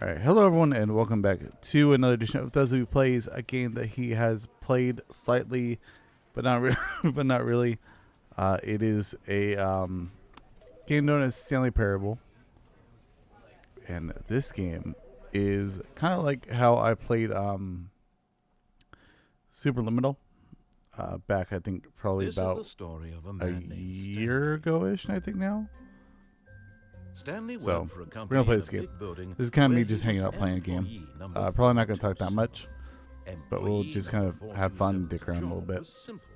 Alright, hello everyone and welcome back to another edition of Thezalbee Plays, a game that he has played slightly, but not but not really. It is a game known as Stanley Parable, and this game is kind of like how I played Superliminal back, I think, probably about a year ago-ish, I think now. Stanley So, for a we're company going to play in this a game. big building This is kind of me where just he hanging was out playing a game. employee number Probably not going to talk that 427. much, but we'll just kind of have fun and dick around a little 427's bit. job was simple.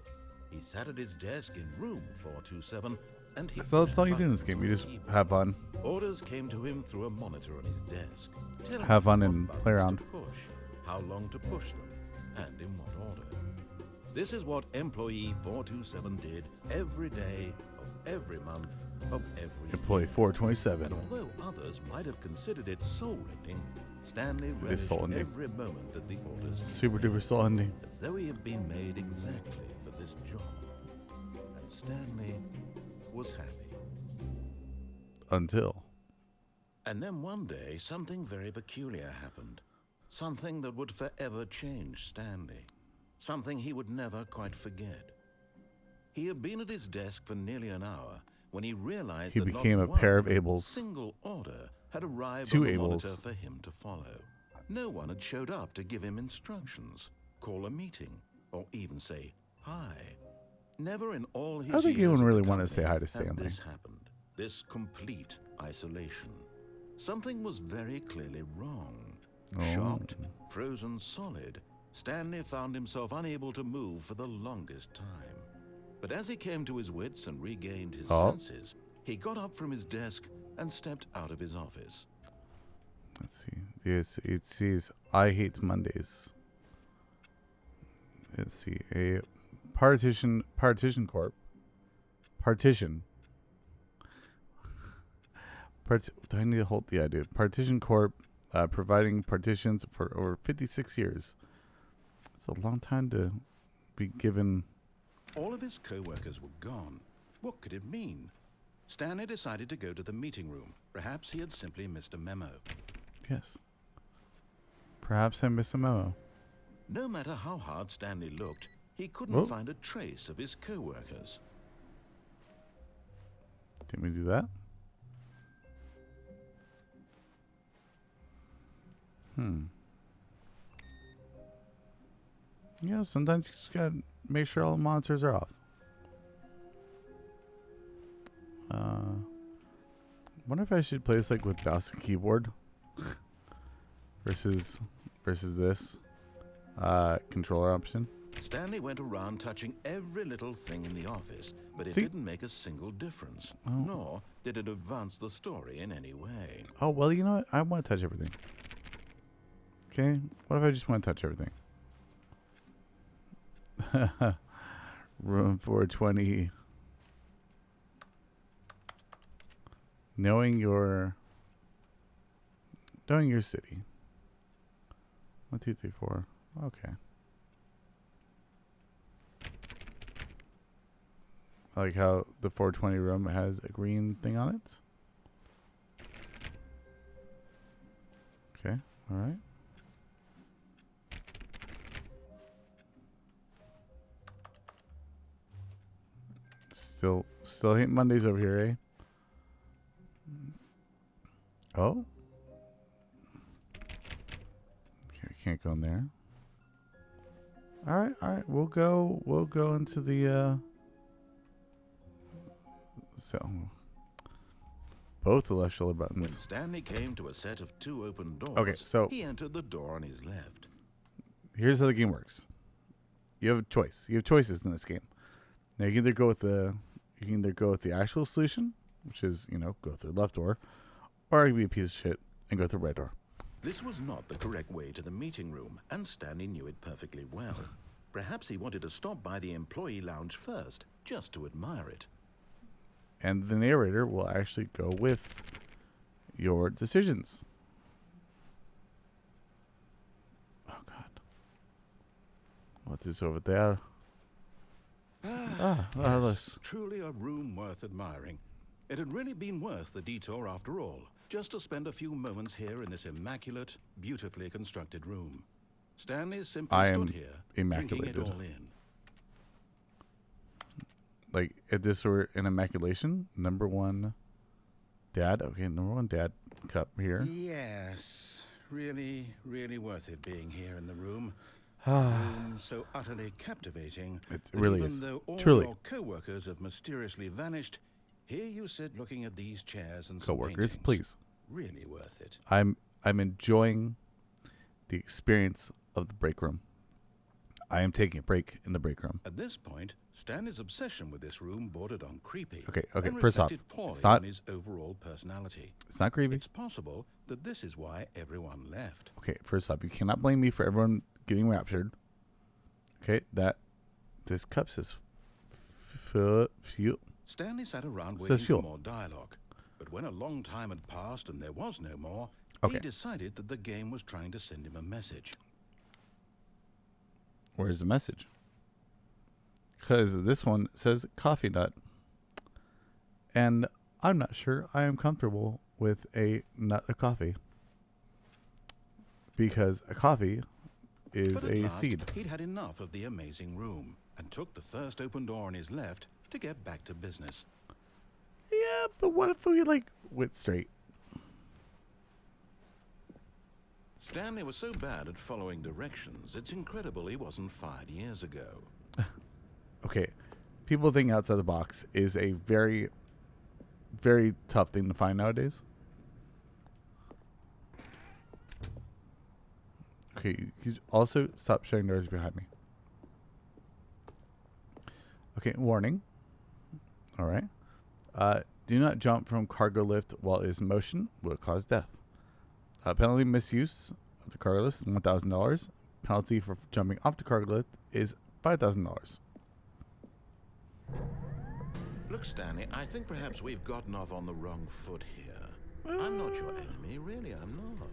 He sat at his desk in room 427 and he So that's all you do in this game. You just have fun. Orders came to him through a monitor on his desk. telling Have fun him and what play buttons around. to push, how long to push them, and in what order. This is what employee 427 did every day of every month of every Employee year. 427. And although others might have considered it soul-ending, Stanley It is relished soul-ending. every moment that the orders Super made, duper soul ending. as though he had been made exactly for this job. And Stanley was happy. Until. And then one day, something very peculiar happened. Something that would forever change Stanley. Something he would never quite forget. He had been at his desk for nearly an hour when he realized He that became not a pair of one Abels. single order had arrived Two on the Abels. monitor for him to follow. No one had showed up to give him instructions, call a meeting, or even say hi. Never in all his I don't think years anyone at really the wanted to say hi to company had Stanley. this happened. This complete isolation. Something was very clearly wrong. Oh. Shocked, frozen solid, Stanley found himself unable to move for the longest time. But as he came to his wits and regained his senses, he got up from his desk and stepped out of his office. Let's see. Yes, it says I hate Mondays. Let's see. A partition corp. Partition. Do I need to hold? Yeah, I do. Partition Corp, providing partitions for over 56 years. It's a long time to be given. All of his co-workers were gone. What could it mean? Stanley decided to go to the meeting room. Perhaps he had simply missed a memo. Yes. Perhaps I missed a memo. No matter how hard Stanley looked, he couldn't find a trace of his co-workers. Didn't we do that? Yeah, sometimes you just gotta make sure all the monitors are off. Wonder if I should play this like with mouse and keyboard versus this controller option. Stanley went around touching every little thing in the office, but it See? didn't make a single difference, Oh. nor did it advance the story in any way. Oh well, you know what? I want to touch everything. Okay, what if I just want to touch everything? Room 420. Knowing your city. 1, 2, 3, 4. Okay. I like how the 420 room has a green thing on it. Okay, all right. Still hate Mondays over here, eh? Oh. Okay, I can't go in there. All right. We'll go into the so both the left shoulder When buttons. Stanley came to a set of 2 open doors, Okay, so he entered the door on his left. here's how the game works. You have a choice. You have choices in this game. Now you can either go with the actual solution, which is, go through the left door, or you can be a piece of shit and go through the right door. This was not the correct way to the meeting room, and Stanley knew it perfectly well. Perhaps he wanted to stop by the employee lounge first, just to admire it. And the narrator will actually go with your decisions. Oh God. What is over there? Yes, truly a room worth admiring. It had really been worth the detour after all. just to spend a few moments here in this immaculate, beautifully constructed room. Stanley simply I stood am here, immaculate, drinking it dude. all in. Like, if this were an immaculation, number one dad. Okay, number one dad cup here. Yes, really, really worth it being here in the room. A room so utterly captivating. It that really even is. though all Truly. your co-workers have mysteriously vanished, here you sit looking at these chairs and some Co-workers, paintings. please. Really worth it. I'm enjoying the experience of the break room. I am taking a break in the break room. At this point, Stanley's obsession with this room bordered on creepy. Okay, and first off, reflected poorly it's not on his overall personality. it's not creepy. It's possible that this is why everyone left. Okay, first off, you cannot blame me for everyone getting raptured. Okay, this cup says fuel. Stanley sat around Says waiting fuel. for more dialogue. But when a long time had passed and there was no more, Okay. he decided that the game was trying to send him a message. Where's the message? Because this one says coffee nut. And I'm not sure I am comfortable with a nut of coffee. Because a coffee is But at a last, seed. he'd had enough of the amazing room and took the first open door on his left to get back to business. Yeah, but what if we went straight? Stanley was so bad at following directions, it's incredible he wasn't fired years ago. Okay, people think outside the box is a very, very tough thing to find nowadays. Okay, you also stop shutting doors behind me. Okay, warning. All right. Do not jump from cargo lift while it is in motion. Will cause death. Penalty misuse of the cargo lift is $1,000. Penalty for jumping off the cargo lift is $5,000. Look, Stanley, I think perhaps we've gotten off on the wrong foot here. I'm not your enemy, really, I'm not.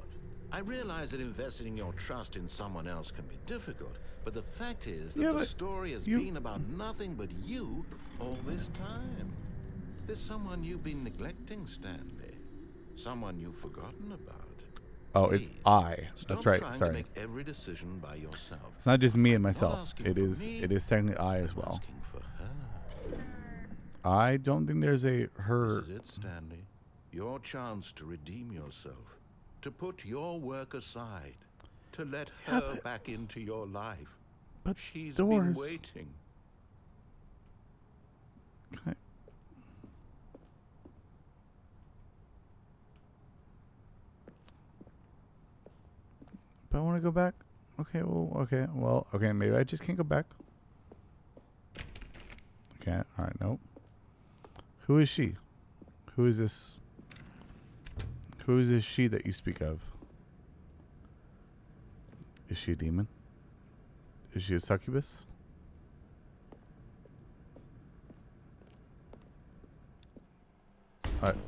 I realize that investing your trust in someone else can be difficult, but the fact is that the story has been about nothing but you all this time. There's someone you've been neglecting, Stanley. Someone you've forgotten about. Oh, it's Please, I. stop That's right. trying to Sorry. make every decision by yourself. It's not just me and Not myself. asking It for is me, technically I as I'm well. asking for her. I don't think there's a her. This is it, Stanley. Your chance to redeem yourself. To put your work aside. To let her back into your life. But She's doors. been waiting. Okay. But I want to go back. Okay, okay, maybe I just can't go back. Okay, alright, nope. Who is she? Who is this? Who is this she that you speak of? Is she a demon? Is she a succubus?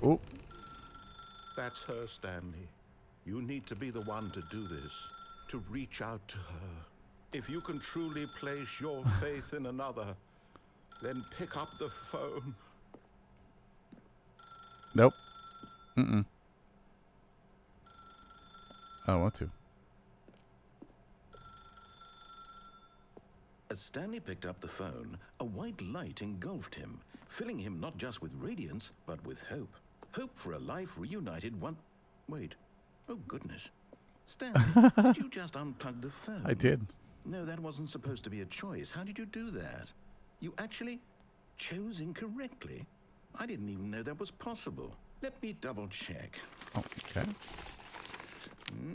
Oh, That's her, Stanley. You need to be the one to do this. To reach out to her. If you can truly place your faith in another, then pick up the phone. nope. Mm-mm. I don't want to. As Stanley picked up the phone, a white light engulfed him, filling him not just with radiance, but with hope. Hope for a life reunited one... Wait. Oh, goodness. Stanley, did you just unplug the phone? I did. No, that wasn't supposed to be a choice. How did you do that? You actually chose incorrectly? I didn't even know that was possible. Let me double check. Oh, okay.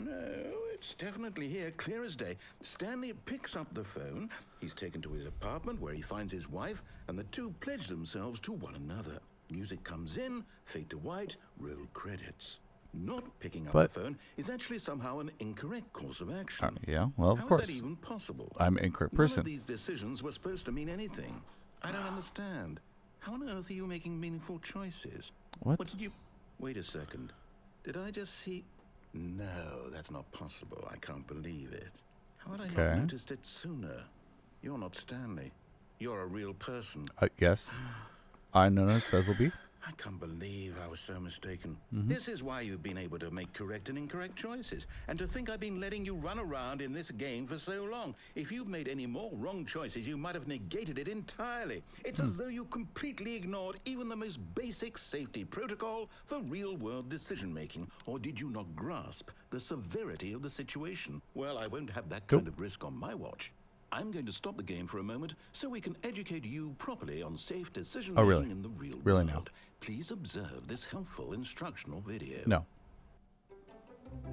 No, it's definitely here, clear as day. Stanley picks up the phone. He's taken to his apartment where he finds his wife, and the two pledge themselves to one another. Music comes in, fade to white, roll credits. Not picking up the phone is actually somehow an incorrect course of action. Yeah, well, of How course. is that even possible? I'm an incorrect None person. of these decisions were supposed to mean anything. I don't understand. How on earth are you making meaningful choices? What? What did you... Wait a second. Did I just see... No, that's not possible. I can't believe it. How had I not noticed it sooner? You're not Stanley. You're a real person. Yes. I'm known as Thezalbee. I can't believe I was so mistaken. This is why you've been able to make correct and incorrect choices. And to think I've been letting you run around in this game for so long. If you'd made any more wrong choices, you might have negated it entirely. It's as though you completely ignored even the most basic safety protocol for real-world decision-making. Or did you not grasp the severity of the situation? Well, I won't have that kind of risk on my watch. I'm going to stop the game for a moment so we can educate you properly on safe decision-making in the real world. Now? Please observe this helpful instructional video. No.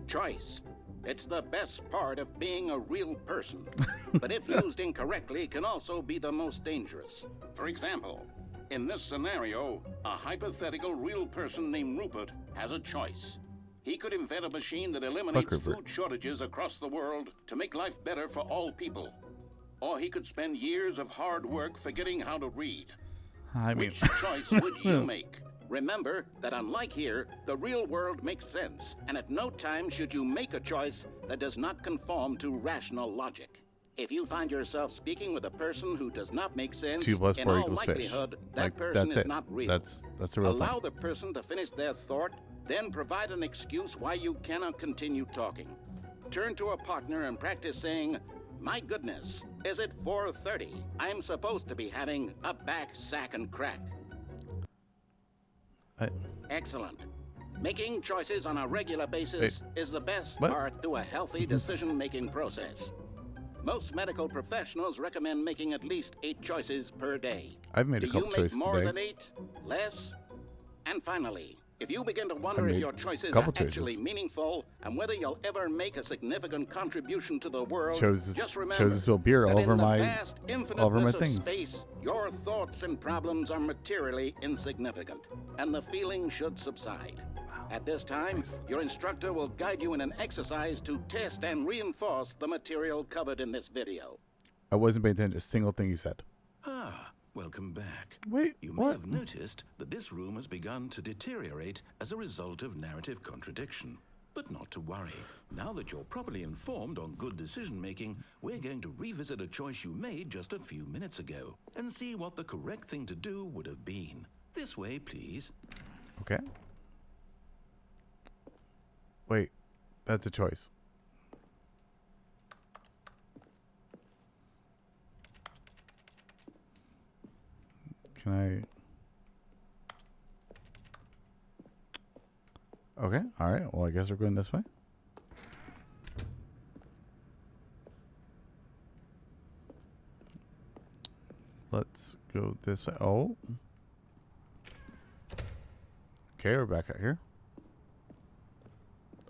Choice. It's the best part of being a real person. But if used incorrectly, can also be the most dangerous. For example, in this scenario, a hypothetical real person named Rupert has a choice. He could invent a machine that eliminates food shortages across the world to make life better for all people. Or he could spend years of hard work forgetting how to read. Which choice would you make? Remember that unlike here, the real world makes sense, and at no time should you make a choice that does not conform to rational logic. If you find yourself speaking with a person who does not make sense, 2 + 4 in all = likelihood, fish. that person is not real. That's a real Allow thing. the person to finish their thought, then provide an excuse why you cannot continue talking. Turn to a partner and practice saying, "My goodness, is it 4:30? I'm supposed to be having a back, sack, and crack." Excellent. Making choices on a regular basis is the best part to a healthy decision-making process. Most medical professionals recommend making at least 8 choices per day. I've made a couple choices Do you make more today. than 8? Less? And finally, if you begin to wonder if your choices are actually meaningful and whether you'll ever make a significant contribution to the world, just remember to spill beer all that over in the my vast infiniteness of space, your thoughts and problems are materially insignificant, and the feeling should subside. At this time, your instructor will guide you in an exercise to test and reinforce the material covered in this video. I wasn't paying attention to a single thing you said. Welcome back. Wait, you may have noticed that this room has begun to deteriorate as a result of narrative contradiction. But not to worry. Now that you're properly informed on good decision-making, we're going to revisit a choice you made just a few minutes ago and see what the correct thing to do would have been. This way, please. Okay. Wait, that's a choice. Can I... Okay, alright. Well, I guess we're going this way. Let's go this way. Oh. Okay, we're back out here.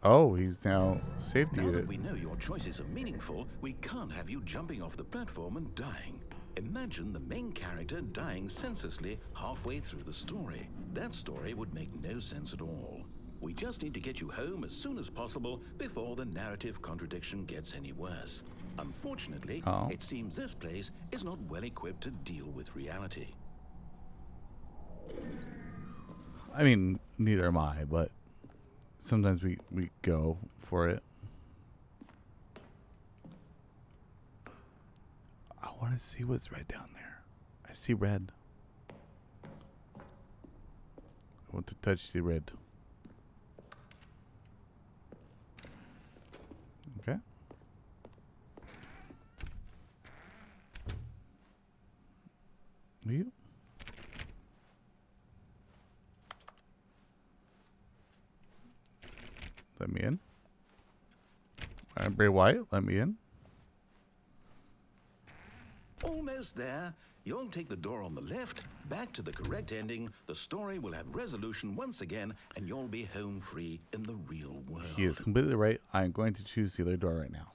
Oh, he's now safety Now that unit. we know your choices are meaningful, we can't have you jumping off the platform and dying. Imagine the main character dying senselessly halfway through the story. That story would make no sense at all. We just need to get you home as soon as possible before the narrative contradiction gets any worse. Unfortunately, it seems this place is not well equipped to deal with reality. I mean, neither am I, but sometimes we go for it. I want to see what's right down there. I see red. I want to touch the red. Okay. You. Let me in. I'm Bray Wyatt. Let me in. Almost there. You'll take the door on the left, back to the correct ending, the story will have resolution once again, and you'll be home free in the real world. He is completely right. I'm going to choose the other door right now.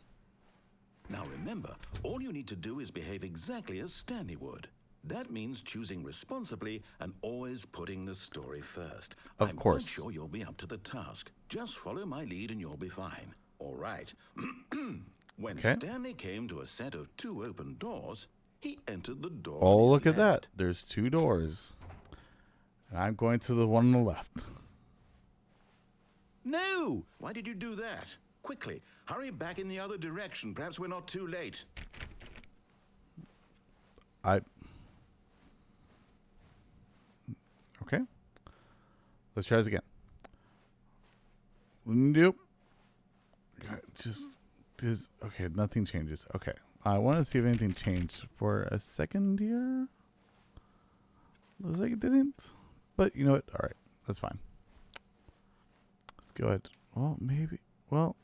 Now remember, all you need to do is behave exactly as Stanley would. That means choosing responsibly and always putting the story first. Of course. I'm quite sure you'll be up to the task. Just follow my lead and you'll be fine. All right. When Stanley came to a set of 2 open doors, he entered the door. Oh, look at that. There's 2 doors. And I'm going to the one on the left. No! Why did you do that? Quickly, hurry back in the other direction. Perhaps we're not too late. Okay. Let's try this again. Nope. Okay, nothing changes. Okay. I want to see if anything changed for a second here. Looks like it didn't. But you know what? All right. That's fine. Let's go ahead. Well, maybe. Well.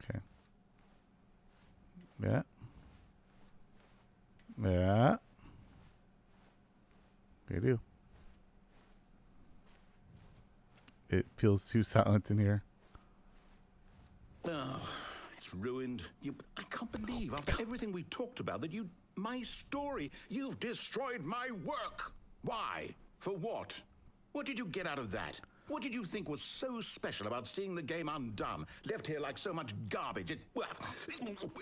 Okay. Yeah. Yeah. They do. It feels too silent in here. Oh, it's ruined. I can't believe after everything we talked about that my story, you've destroyed my work. Why? For what? What did you get out of that? What did you think was so special about seeing the game undone, left here like so much garbage?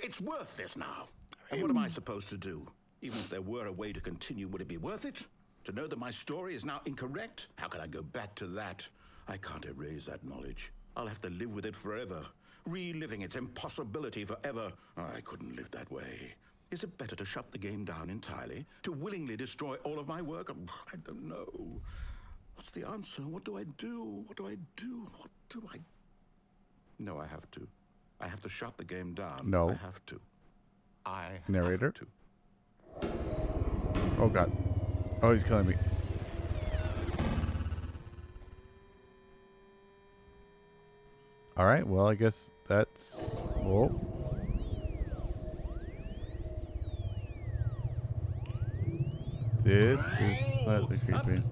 It's worthless now. And what am I supposed to do? Even if there were a way to continue, would it be worth it? To know that my story is now incorrect? How can I go back to that? I can't erase that knowledge. I'll have to live with it forever, reliving its impossibility forever. I couldn't live that way. Is it better to shut the game down entirely? To willingly destroy all of my work? I don't know. What's the answer? What do I do? What do I do? What do I... No, I have to. I have to shut the game down. No. I have to. Narrator? Have to. Oh, God. Oh, he's killing me. All right. Well, I guess that's... Whoa. This is slightly creepy.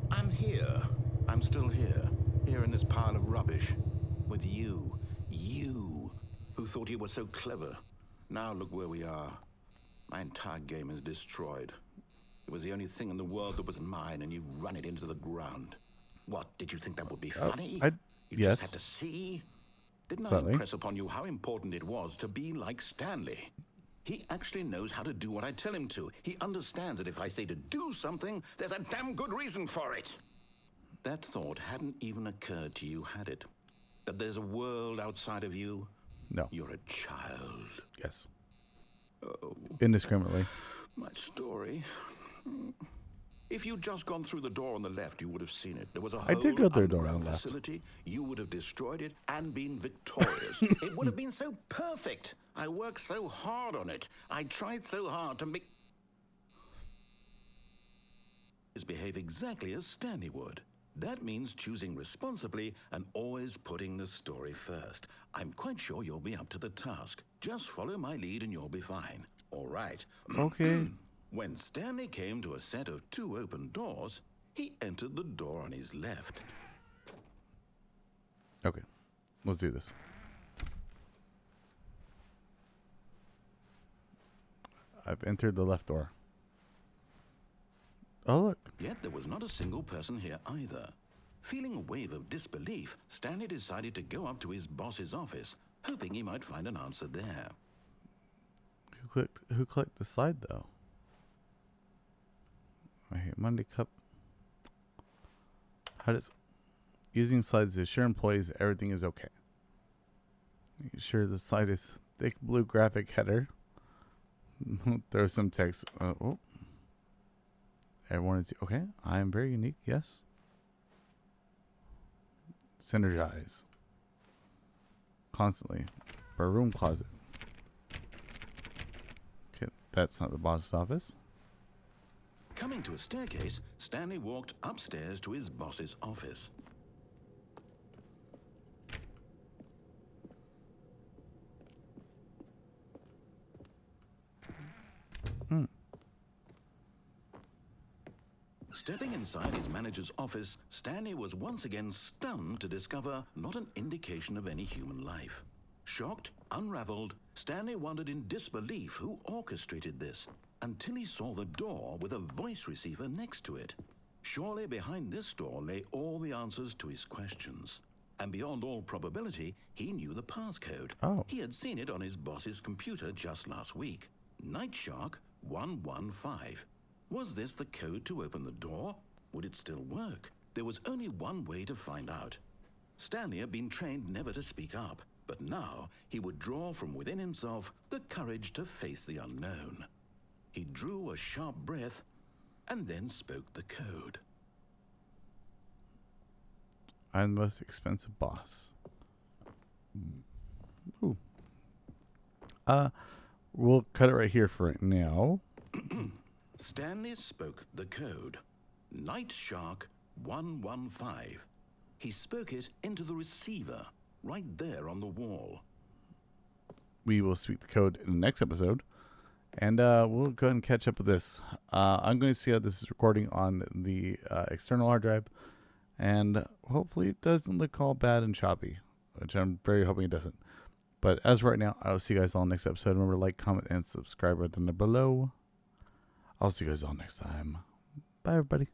I'm here. I'm still here. Here in this pile of rubbish. With you. You. Who thought you were so clever. Now look where we are. My entire game is destroyed. It was the only thing in the world that was mine, and you've run it into the ground. What, did you think that would be funny? You yes. just had to see? Didn't Slightly. I impress upon you how important it was to be like Stanley? He actually knows how to do what I tell him to. He understands that if I say to do something, there's a damn good reason for it. That thought hadn't even occurred to you, had it? That there's a world outside of you? No. You're a child. Yes. Oh. Indiscriminately. My story. If you'd just gone through the door on the left, you would have seen it. There was a whole I did go through the door on underground the left. facility. You would have destroyed it and been victorious. It would have been so perfect. I worked so hard on it. I tried so hard to make... behave exactly as Stanley would. That means choosing responsibly and always putting the story first. I'm quite sure you'll be up to the task. Just follow my lead and you'll be fine. All right. Okay. When Stanley came to a set of 2 open doors, he entered the door on his left. Okay. Let's do this. I've entered the left door. Oh, look. Yet there was not a single person here either. Feeling a wave of disbelief, Stanley decided to go up to his boss's office, hoping he might find an answer there. Who clicked the slide, though? I hate Monday Cup. How does... Using slides to assure employees everything is okay. Make sure the slide is thick blue graphic header. There's some text. Oh. Everyone is... Okay. I am very unique. Yes. Synergize. Constantly. For a room closet. Okay. That's not the boss's office. Coming to a staircase, Stanley walked upstairs to his boss's office. Stepping inside his manager's office, Stanley was once again stunned to discover not an indication of any human life. Shocked, unraveled, Stanley wondered in disbelief who orchestrated this, until he saw the door with a voice receiver next to it. Surely behind this door lay all the answers to his questions. And beyond all probability, he knew the passcode. Oh. He had seen it on his boss's computer just last week. Night Shark 115. Was this the code to open the door? Would it still work? There was only one way to find out. Stanley had been trained never to speak up, but now he would draw from within himself the courage to face the unknown. He drew a sharp breath and then spoke the code. I'm the most expensive boss. Ooh. We'll cut it right here for right now. Stanley spoke the code. Night Shark 115. He spoke it into the receiver, right there on the wall. We will speak the code in the next episode. And we'll go ahead and catch up with this. I'm going to see how this is recording on the external hard drive. And hopefully it doesn't look all bad and choppy, which I'm very hoping it doesn't. But as of right now, I will see you guys all next episode. Remember to like, comment, and subscribe right down below. I'll see you guys all next time. Bye, everybody.